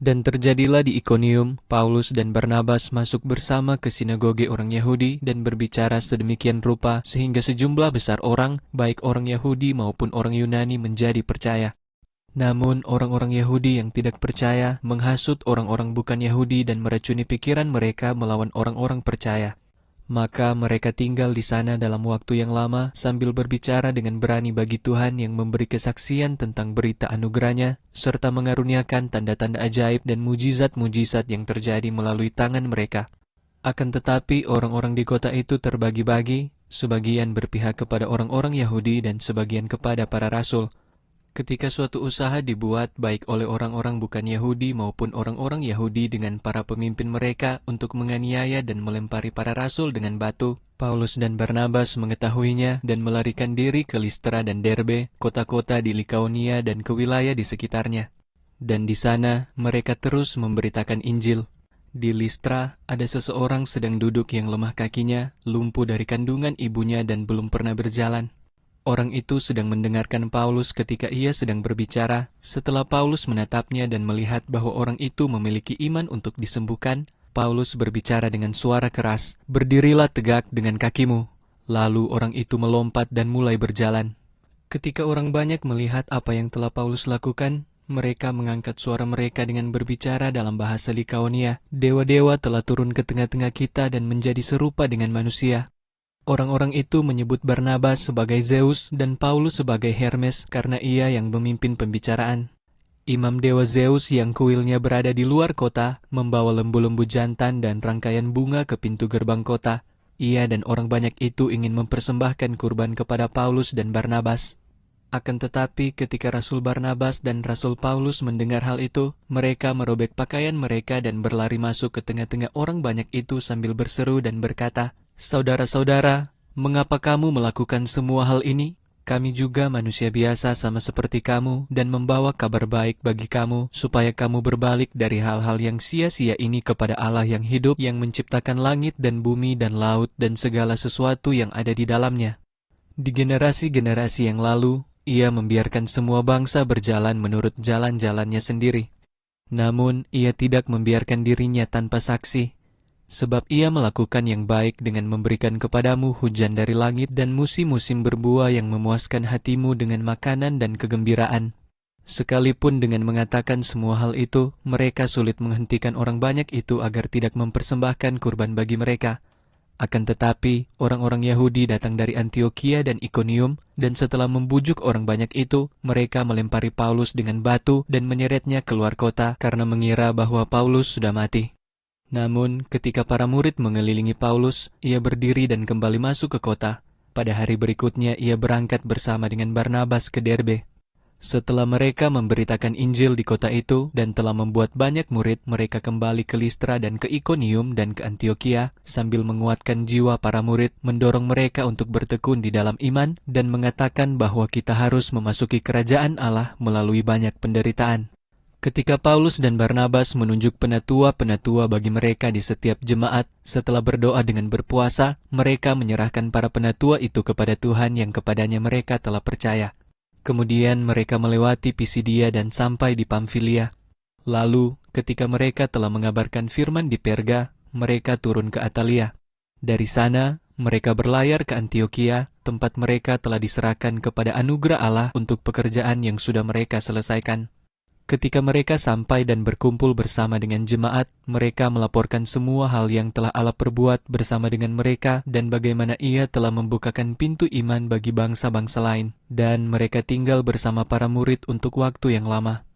Dan terjadilah di Ikonium, Paulus dan Barnabas masuk bersama ke sinagoge orang Yahudi dan berbicara sedemikian rupa sehingga sejumlah besar orang, baik orang Yahudi maupun orang Yunani menjadi percaya. Namun orang-orang Yahudi yang tidak percaya menghasut orang-orang bukan Yahudi dan meracuni pikiran mereka melawan orang-orang percaya. Maka mereka tinggal di sana dalam waktu yang lama sambil berbicara dengan berani bagi Tuhan yang memberi kesaksian tentang berita anugerahnya, serta mengaruniakan tanda-tanda ajaib dan mujizat-mujizat yang terjadi melalui tangan mereka. Akan tetapi orang-orang di kota itu terbagi-bagi, sebagian berpihak kepada orang-orang Yahudi dan sebagian kepada para rasul. Ketika suatu usaha dibuat baik oleh orang-orang bukan Yahudi maupun orang-orang Yahudi dengan para pemimpin mereka untuk menganiaya dan melempari para rasul dengan batu, Paulus dan Barnabas mengetahuinya dan melarikan diri ke Listra dan Derbe, kota-kota di Likaonia dan ke wilayah di sekitarnya. Dan di sana mereka terus memberitakan Injil. Di Listra ada seseorang sedang duduk yang lemah kakinya, lumpuh dari kandungan ibunya dan belum pernah berjalan. Orang itu sedang mendengarkan Paulus ketika ia sedang berbicara. Setelah Paulus menatapnya dan melihat bahwa orang itu memiliki iman untuk disembuhkan, Paulus berbicara dengan suara keras, "Berdirilah tegak dengan kakimu." Lalu orang itu melompat dan mulai berjalan. Ketika orang banyak melihat apa yang telah Paulus lakukan, mereka mengangkat suara mereka dengan berbicara dalam bahasa Likaonia. "Dewa-dewa telah turun ke tengah-tengah kita dan menjadi serupa dengan manusia." Orang-orang itu menyebut Barnabas sebagai Zeus dan Paulus sebagai Hermes karena ia yang memimpin pembicaraan. Imam dewa Zeus yang kuilnya berada di luar kota membawa lembu-lembu jantan dan rangkaian bunga ke pintu gerbang kota. Ia dan orang banyak itu ingin mempersembahkan kurban kepada Paulus dan Barnabas. Akan tetapi ketika Rasul Barnabas dan Rasul Paulus mendengar hal itu, mereka merobek pakaian mereka dan berlari masuk ke tengah-tengah orang banyak itu sambil berseru dan berkata, "Saudara-saudara, mengapa kamu melakukan semua hal ini? Kami juga manusia biasa sama seperti kamu dan membawa kabar baik bagi kamu supaya kamu berbalik dari hal-hal yang sia-sia ini kepada Allah yang hidup yang menciptakan langit dan bumi dan laut dan segala sesuatu yang ada di dalamnya. Di generasi-generasi yang lalu, ia membiarkan semua bangsa berjalan menurut jalan-jalannya sendiri. Namun, ia tidak membiarkan dirinya tanpa saksi. Sebab ia melakukan yang baik dengan memberikan kepadamu hujan dari langit dan musim-musim berbuah yang memuaskan hatimu dengan makanan dan kegembiraan. Sekalipun dengan mengatakan semua hal itu, mereka sulit menghentikan orang banyak itu agar tidak mempersembahkan kurban bagi mereka. Akan tetapi, orang-orang Yahudi datang dari Antiokhia dan Ikonium, dan setelah membujuk orang banyak itu, mereka melempari Paulus dengan batu dan menyeretnya keluar kota karena mengira bahwa Paulus sudah mati. Namun, ketika para murid mengelilingi Paulus, ia berdiri dan kembali masuk ke kota. Pada hari berikutnya, ia berangkat bersama dengan Barnabas ke Derbe. Setelah mereka memberitakan Injil di kota itu dan telah membuat banyak murid, mereka kembali ke Listra dan ke Ikonium dan ke Antiokhia, sambil menguatkan jiwa para murid, mendorong mereka untuk bertekun di dalam iman, dan mengatakan bahwa kita harus memasuki kerajaan Allah melalui banyak penderitaan. Ketika Paulus dan Barnabas menunjuk penatua-penatua bagi mereka di setiap jemaat, setelah berdoa dengan berpuasa, mereka menyerahkan para penatua itu kepada Tuhan yang kepadanya mereka telah percaya. Kemudian mereka melewati Pisidia dan sampai di Pamfilia. Lalu, ketika mereka telah mengabarkan firman di Perga, mereka turun ke Atalia. Dari sana, mereka berlayar ke Antiokhia, tempat mereka telah diserahkan kepada anugerah Allah untuk pekerjaan yang sudah mereka selesaikan. Ketika mereka sampai dan berkumpul bersama dengan jemaat, mereka melaporkan semua hal yang telah Allah perbuat bersama dengan mereka dan bagaimana ia telah membukakan pintu iman bagi bangsa-bangsa lain. Dan mereka tinggal bersama para murid untuk waktu yang lama.